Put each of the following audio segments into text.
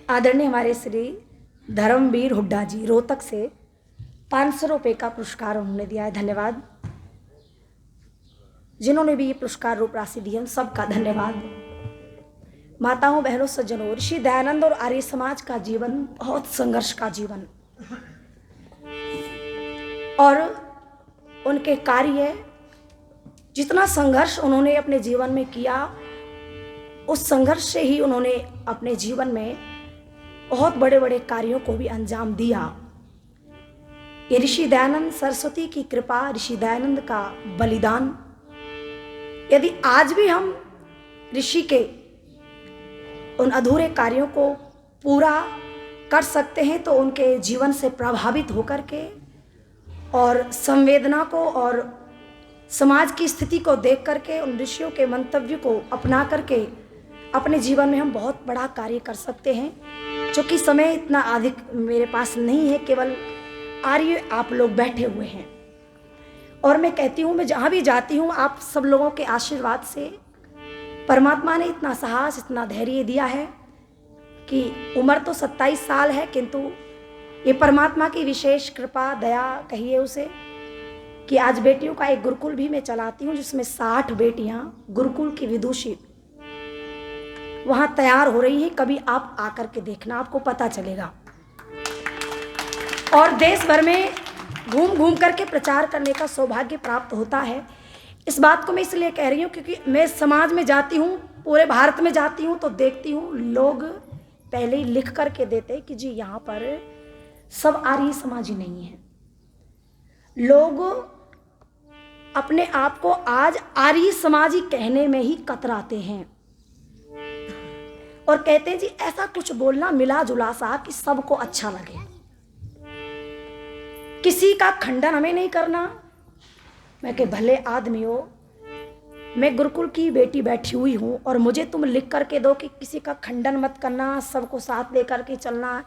आदरणीय हमारे श्री धर्मवीर हुड्डा जी रोहतक से 500 रुपये का पुरस्कार उन्होंने दिया है। धन्यवाद। जिन्होंने भी ये पुरस्कार रूप राशि दी है उन सबका धन्यवाद। माताओं, बहनों, सज्जनों, ऋषि दयानंद और आर्य समाज का जीवन बहुत संघर्ष का जीवन और उनके कार्य, जितना संघर्ष उन्होंने अपने जीवन में किया, उस संघर्ष से ही उन्होंने अपने जीवन में बहुत बड़े बड़े कार्यों को भी अंजाम दिया। ये ऋषि दयानंद सरस्वती की कृपा, ऋषि दयानंद का बलिदान, यदि आज भी हम ऋषि के उन अधूरे कार्यों को पूरा कर सकते हैं तो उनके जीवन से प्रभावित होकर के और संवेदना को और समाज की स्थिति को देख करके उन ऋषियों के मंतव्य को अपना करके अपने जीवन में हम बहुत बड़ा कार्य कर सकते हैं। क्योंकि समय इतना अधिक मेरे पास नहीं है, केवल आर्य आप लोग बैठे हुए हैं और मैं कहती हूँ, मैं जहाँ भी जाती हूँ आप सब लोगों के आशीर्वाद से परमात्मा ने इतना साहस, इतना धैर्य दिया है कि उम्र तो 27 साल है, किंतु ये परमात्मा की विशेष कृपा, दया कहिए उसे, कि आज बेटियों का एक गुरुकुल भी मैं चलाती हूँ जिसमें 60 बेटियाँ गुरुकुल की विदुषी वहाँ तैयार हो रही हैं। कभी आप आकर के देखना, आपको पता चलेगा। और देश भर में घूम घूम करके प्रचार करने का सौभाग्य प्राप्त होता है। इस बात को मैं इसलिए कह रही हूँ क्योंकि मैं समाज में जाती हूँ, पूरे भारत में जाती हूँ तो देखती हूँ लोग पहले ही लिख करके देते कि जी यहाँ पर सब आर्य समाजी नहीं है। लोग अपने आप को आज आर्य समाजी कहने में ही कतराते हैं और कहते हैं जी ऐसा कुछ बोलना मिला जुला सा कि सबको अच्छा लगे। किसी का खंडन हमें नहीं करना। मैं के भले आदमी हो, मैं गुरुकुल की बेटी बैठी हुई हूं और मुझे तुम लिख करके दो कि किसी का खंडन मत करना, सबको साथ लेकर के चलना,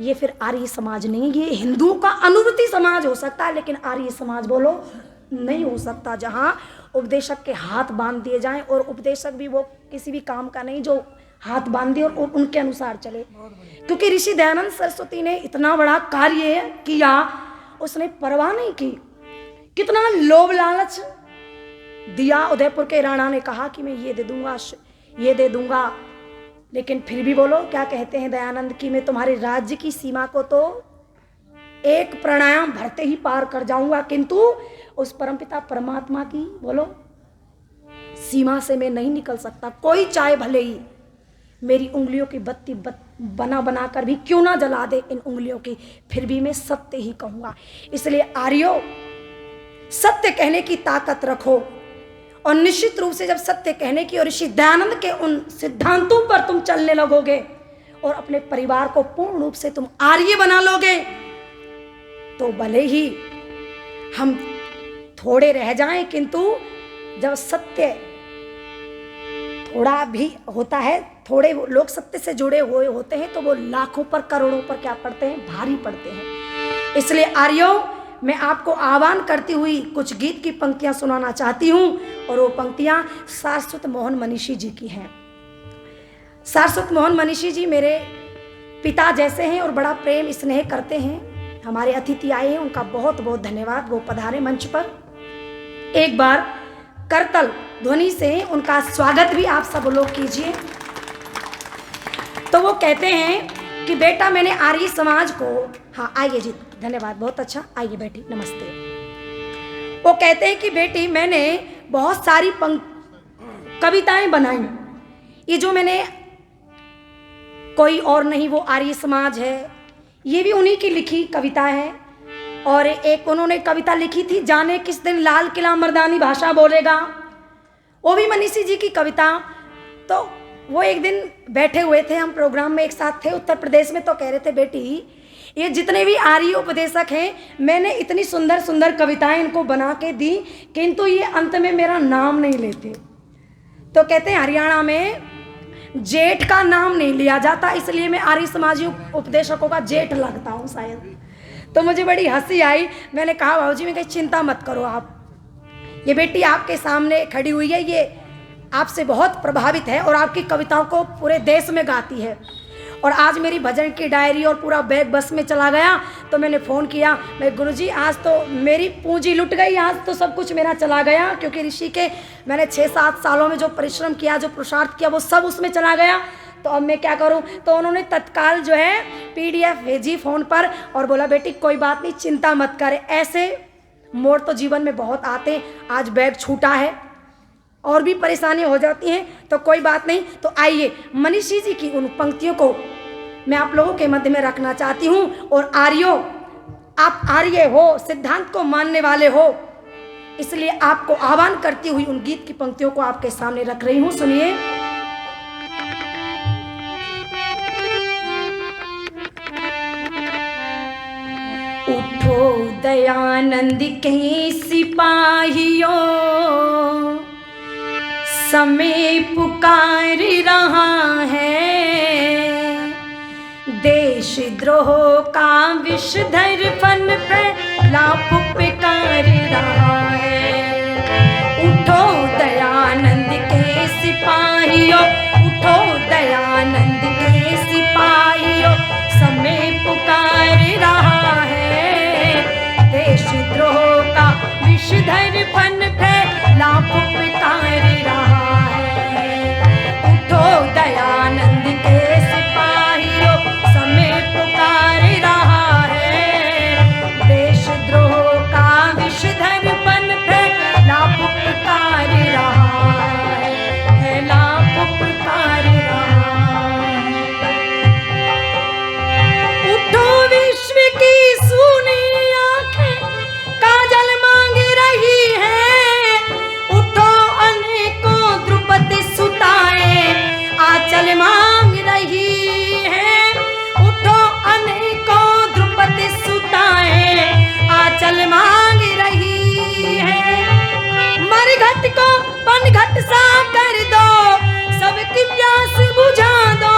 ये फिर आर्य समाज नहीं। ये हिंदुओं का अनुवृत्ति समाज हो सकता है लेकिन आर्य समाज बोलो नहीं हो सकता, जहां उपदेशक के हाथ बांध दिए जाएं और उपदेशक भी वो किसी भी काम का नहीं जो हाथ बांध दिए और उनके अनुसार चले। क्योंकि ऋषि दयानंद सरस्वती ने इतना बड़ा कार्य किया, उसने परवाह नहीं की। कितना लोभ लालच दिया। उदयपुर के राणा ने कहा कि मैं ये दे दूंगा, ये दे दूंगा, लेकिन फिर भी बोलो क्या कहते हैं दयानंद की मैं तुम्हारे राज्य की सीमा को तो एक प्राणायाम भरते ही पार कर जाऊंगा, किंतु उस परमपिता परमात्मा की बोलो सीमा से मैं नहीं निकल सकता। कोई चाहे भले ही मेरी उंगलियों की बत्ती बना बना कर भी क्यों ना जला दे इन उंगलियों की, फिर भी मैं सत्य ही कहूंगा। इसलिए आर्यो, सत्य कहने की ताकत रखो और निश्चित रूप से जब सत्य कहने की और ऋषि दयानंद के उन सिद्धांतों पर तुम चलने लगोगे और अपने परिवार को पूर्ण रूप से तुम आर्य बना लोगे तो भले ही हम थोड़े रह जाएं, किंतु जब सत्य थोड़ा भी होता है, थोड़े लोग सत्य से जुड़े हुए होते हैं तो वो लाखों पर करोड़ों पर क्या पड़ते हैं, भारी पड़ते हैं। इसलिए आर्यो, मैं आपको आह्वान करती हुई कुछ गीत की पंक्तियां सुनाना चाहती हूं और वो पंक्तियां सारस्वत मोहन मनीषी जी की हैं। सारस्वत मोहन मनीषी जी मेरे पिता जैसे हैं और बड़ा प्रेम स्नेह करते हैं। हमारे अतिथि आए हैं, उनका बहुत बहुत धन्यवाद। वो पधारे मंच पर, एक बार करतल ध्वनि से उनका स्वागत भी आप सब लोग कीजिए। तो वो कहते हैं कि बेटा मैंने आर्य समाज को, हाँ आइए जी, धन्यवाद, बहुत अच्छा, आइए बैठी, नमस्ते। वो कहते हैं कि बेटी मैंने बहुत सारी कविताएं बनाई, ये जो मैंने, कोई और नहीं वो आर्य समाज है, ये भी उन्हीं की लिखी कविता है। और एक उन्होंने कविता लिखी थी, जाने किस दिन लाल किला मर्दानी भाषा बोलेगा, वो भी मनीषी जी की कविता। तो वो एक दिन बैठे हुए थे, हम प्रोग्राम में एक साथ थे उत्तर प्रदेश में, तो कह रहे थे बेटी ये जितने भी आर्य उपदेशक हैं मैंने इतनी सुंदर सुंदर कविताएं इनको बना के दी, किंतु ये अंत में मेरा नाम नहीं लेते। तो कहते हैं हरियाणा में जेठ का नाम नहीं लिया जाता, इसलिए मैं आर्य समाजी उपदेशकों का जेठ लगता हूँ शायद। तो मुझे बड़ी हंसी आई। मैंने कहा बाबूजी, मैं कहीं चिंता मत करो आप, ये बेटी आपके सामने खड़ी हुई है, ये आपसे बहुत प्रभावित है और आपकी कविताओं को पूरे देश में गाती है और आज मेरी भजन की डायरी और पूरा बैग बस में चला गया। तो मैंने फ़ोन किया, मैं गुरुजी आज तो मेरी पूंजी लुट गई, आज तो सब कुछ मेरा चला गया, क्योंकि ऋषि के मैंने 6-7 सालों में जो परिश्रम किया, जो पुरुषार्थ किया, वो सब उसमें चला गया। तो अब मैं क्या करूं? तो उन्होंने तत्काल जो है PDF भेजी फ़ोन पर और बोला बेटी कोई बात नहीं, चिंता मत कर, ऐसे मोड़ तो जीवन में बहुत आते हैं, आज बैग छूटा है और भी परेशानी हो जाती हैं, तो कोई बात नहीं। तो आइए मनीषी जी की उन पंक्तियों को मैं आप लोगों के मध्य में रखना चाहती हूँ। और आर्यों, आप आर्य हो, सिद्धांत को मानने वाले हो, इसलिए आपको आह्वान करती हुई उन गीत की पंक्तियों को आपके सामने रख रही हूँ। सुनिए। उठो दयानंद के सिपाहियों, समय पुकार रहा है, देश द्रोह का विषधर फन फैला पुकार रहा है। उठो दयानंद के सिपाहियों, उठो दयानंद के सिपाहियों, समय पुकार रहा है, देश द्रोह का विषधर फन फैला पुकार रहा है। उठो दयानंद के सिपाहियों, समय पुकार रहा है, देश द्रोह का विषधर फन फैला पुकार रहा है, फैला पुकार रहा है। उठो विश्व की सुनी आंखें काजल मांग रही है, उठो अनेकों द्रुपद सुताए आंचल मांग रही है, उठो अनेकों द्रुपद सुताए आंचल मांग रही है। मरघट को पनघट सा कर दो, सबकी प्यास बुझा दो,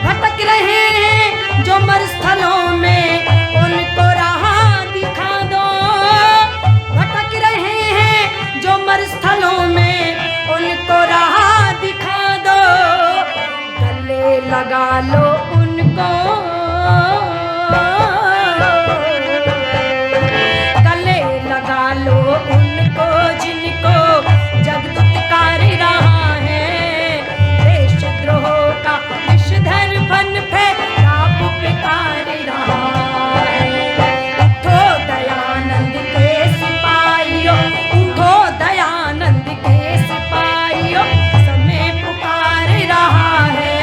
भटक रहे हैं जो मरुस्थलों में उनको राह दिखा दो, भटक रहे हैं जो मरुस्थलों में उनको राह दिखा दो, गले लगा लो उनको, गले लगा लो उनको जिनको जगदुत्कार रहा है, देश द्रोह का विषधर फन फैला पुकार रहा है। उठो दयानंद के सिपाहियों, उठो दयानंद के सिपाहियों, समय पुकार रहा है,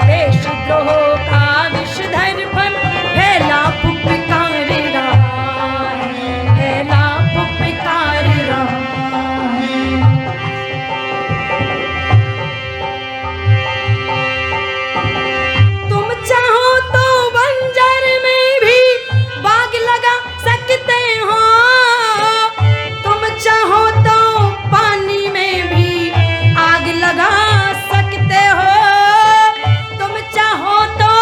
देश द्रोह का विषधर फन फैला पुकार रहा है, फैला पुकार रहा है। तुम चाहो तो बंजर में भी बाग लगा सकते हो, तुम चाहो तो पानी में भी आग लगा सकते हो, तुम चाहो तो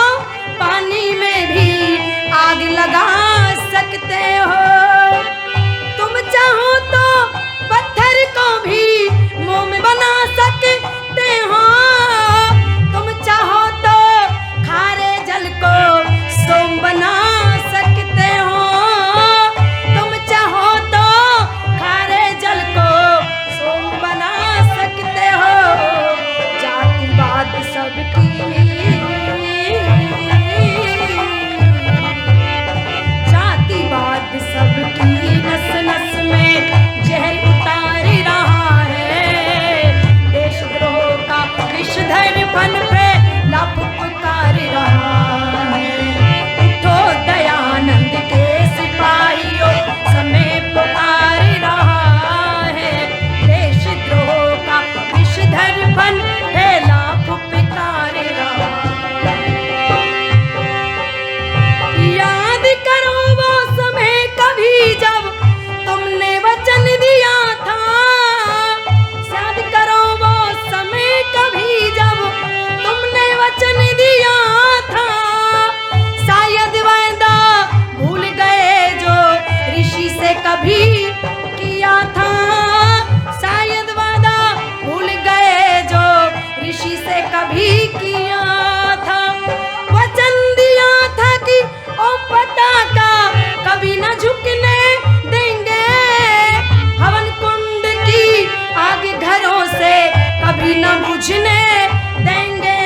पानी में भी आग लगा सकते हो, तुम चाहो तो पत्थर को भी मोम बना सकते हो, तुम चाहो तो खारे जल को सोम बना सकते हो, तुम चाहो तो खारे जल को सोम बना सकते हो। जातिवाद सबकी, जातिवाद सबकी नस नस में जहर उतार रहा है, देश द्रोह का विषधर फन फैला पुकार रहा है। उठो दयानंद के सिपाहियों, समय पुकार रहा है, देश द्रोह का विषधर फन फैला पुकार रहा है। याद करो वो समय कभी जब तुमने वचन दिया था, याद करो वो समय कभी जब तुमने वचन दिया था, शायद वायदा भूल गए जो ऋषि से कभी किया था, शायद वादा भूल गए जो ऋषि से कभी किया ओ पताका कभी न झुकने देंगे, हवन कुंड की आग घरों से कभी न बुझने देंगे,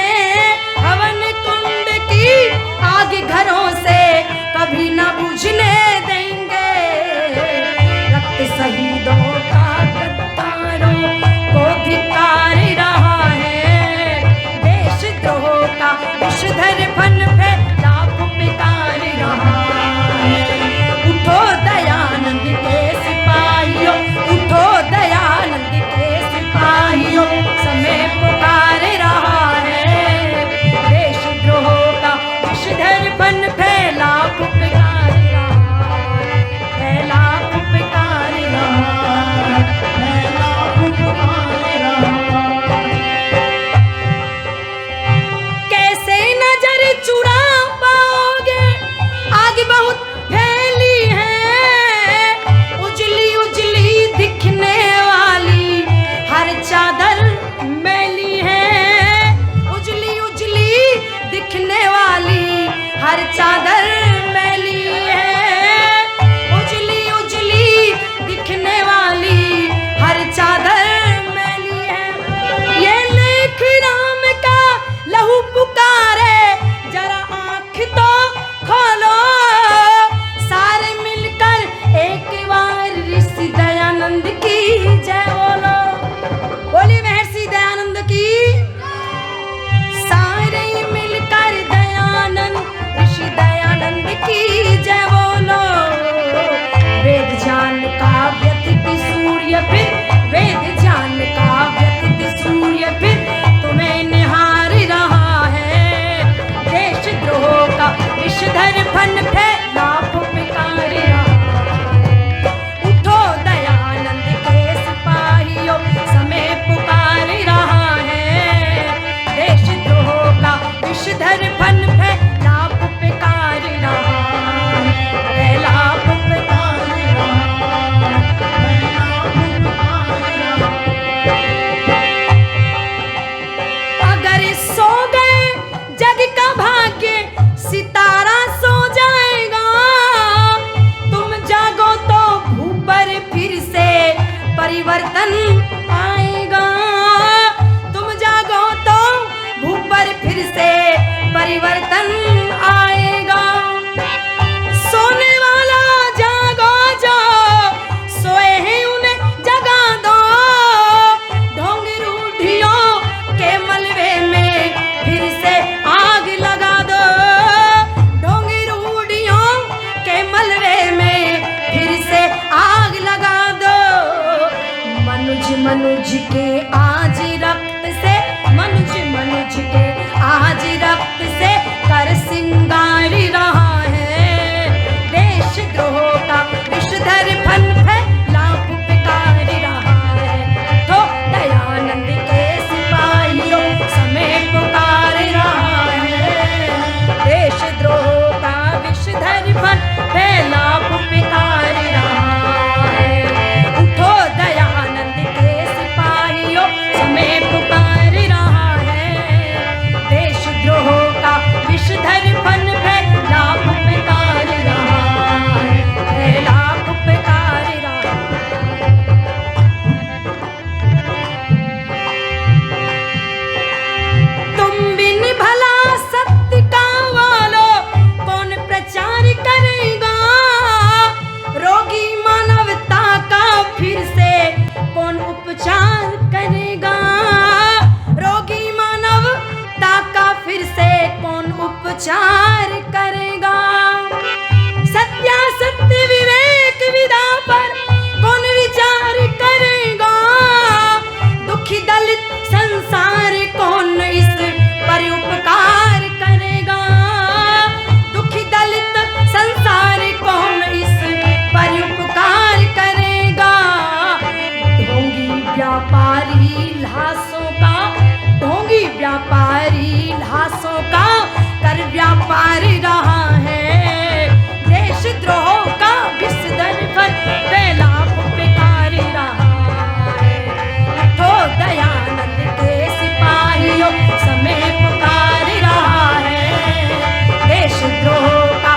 हवन कुंड की आग घरों से कभी न बुझने देंगे। रक्त शहीदों का गद्दारों को धिक्कार रहा है, देशद्रोह का विषधर फन फैला पुकार रहा है। उठो दयानंद के सिपाहियों, उठो दयानंद के सिपाहियों, समय पुकार रहा है, देशद्रोह का विषधर फन फैला पुकार रहा है, फैला पुकार रहा है, फैला पुकार रहा है। कैसे नजर चुरा पाओगे, आग बहुत फैली है, उजली उजली दिखने वाली हर चादर मैली है, उजली उजली दिखने वाली हर चादर मैली है, उजली उजली दिखने वाली हर चादर मैली है। ये लेख राम का लहू पुकारे, जरा आँख तो खोलो, सारे मिलकर एक बार ऋषि दयानंद की जय बोलो। बोली महर्षि दयानंद की, सारे मिलकर दयानंद ऋषि दयानंद की जय बोलो। वेद ज्ञान का व्यतीत सूर्य फिर, वेद ज्ञान का व्यतीत सूर्य फिर तुम्हें निहार रहा है, देशद्रोह का विषधर फन फैला पुकार रहा है। उठो दयानंद के सिपाहियों, समय पुकार रहा है, देशद्रोह का विषधर फन फैला पुकार रहा है, फैला पुकार रहा है, फैला पुकार रहा है। अगर सो गए जग का भाग्य, सितारा सो जाएगा, तुम जागो तो भू पर फिर से परिवर्तन आएगा, तुम जागो तो भू पर फिर से परिवर्तन आएगा। सोने वाला जागो, जो सोए हैं उन्हें जगा दो, ढोंग रूढ़ियों के मलबे में फिर से आग लगा दो, ढोंग रूढ़ियों के मलबे में फिर से आग लगा दो। मनुज मनुज के आज रक्त से, मनुज मनुज के आज रक्त से कर सिंगार रहा है, देशद्रोह का विषधर फन फैला पुकार रहा है। तो दयानंद के सिपाहियों, समय पुकार रहा है, देशद्रोह का विषधर फन फैला पुकार रहा है। उठो दयानंद के सिपाहियों, समय पुकार रहा है, देशद्रोह का विषधर फन फैला पुकार रहा है, फैला पुकार रहा है। तुम बिन भला सत्य का वालो कौन प्रचार करेगा, रोगी मानवता का फिर से कौन उपचार करेगा, रोगी मानवता का फिर से कौन उपचार करेगा। सत्यासत्य विवेक विदा पर कौन विचार करेगा, दुखी दलित संसार कौन इस पर उपकार करेगा, दुखी दलित संसार कौन इस पर उपकार करेगा। ढोंगी व्यापारी लाशों का, ढोंगी व्यापारी लाशों का कर व्यापार रहा है, देशद्रोह का विषधर फन फैला पुकार रहा है। उठो दयानंद के सिपाहियों, समय पुकार रहा है, देशद्रोह का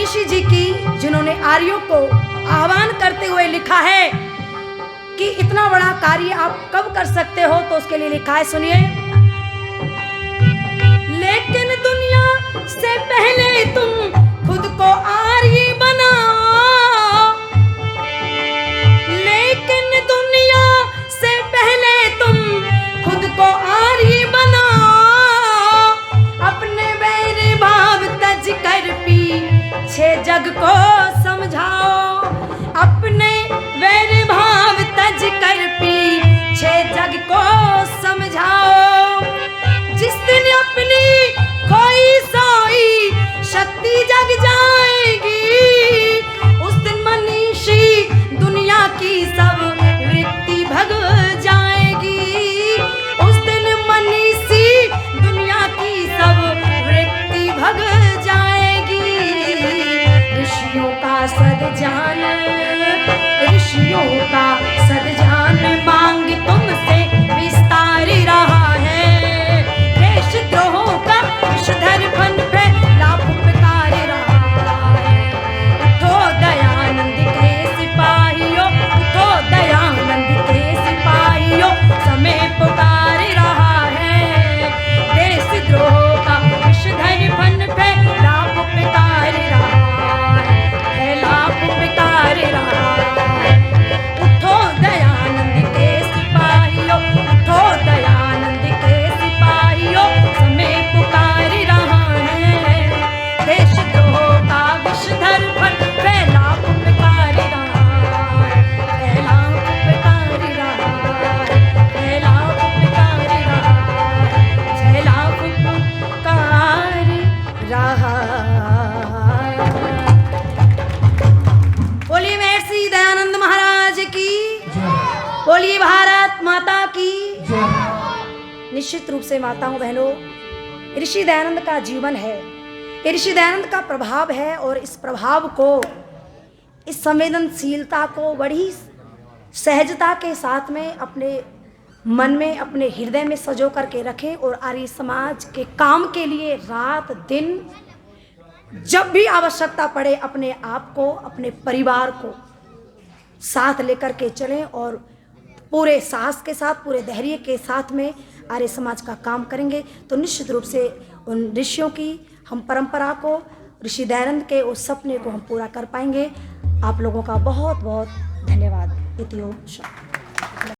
ऋषि जी की, जिन्होंने आर्यों को आह्वान करते हुए लिखा है कि इतना बड़ा कार्य आप कब कर सकते हो, तो उसके लिए लिखा है, सुनिए। लेकिन दुनिया से पहले तुम खुद को आर्य बनाओ, लेकिन दुनिया से पहले तुम खुद को आर्य बनाओ, अपने वैर भाव तज कर पीछे जग को समझाओ, अपने वैर भाव तज कर पीछे जग को समझाओ। जिस दिन अपनी खोई सोई शक्ति जग जाएगी, उस दिन मनीषी दुनिया की सब वृत्ति भग जाएगी, उस दिन मनीषी दुनिया की सब वृत्ति भग जाएगी। ऋषियों का सदजान, ऋषियों का सदजान मांग तुमसे विस्तार रहा है, देशद्रोहों का विषधर फन फैला पुकार रहा है। उठो दयानंद के सिपाहियों, उठो दयानंद के सिपाहियों, समय पुकार रहा है, देशद्रोहों का विषधर फन फैला पुकार रहा है, फैला पुकार रहा है। उठो दयानंद के सिपाहियों, उठो दयानंद के सिपाहियों, समय पुकार रहा है, देशद्रोह का विषधर फन फैला पुकार रहा है, फैला पुकार रहा है, फैला पुकार रहा है, फैला पुकार रहा है। बोलिए महर्षि दयानंद महाराज की, बोलिए भारत माता की। निश्चित रूप से माताओं बहनों, ऋषि दयानंद का जीवन है, ये ऋषि दयानंद का प्रभाव है, और इस प्रभाव को, इस संवेदनशीलता को बड़ी सहजता के साथ में अपने मन में, अपने हृदय में सजो करके रखें, और आर्य समाज के काम के लिए रात दिन जब भी आवश्यकता पड़े अपने आप को, अपने परिवार को साथ लेकर के चलें, और पूरे साहस के साथ, पूरे धैर्य के साथ में आर्य समाज का काम करेंगे, तो निश्चित रूप से उन ऋषियों की हम परंपरा को, ऋषि दयानंद के उस सपने को हम पूरा कर पाएंगे। आप लोगों का बहुत बहुत धन्यवाद। इति ओम शांति।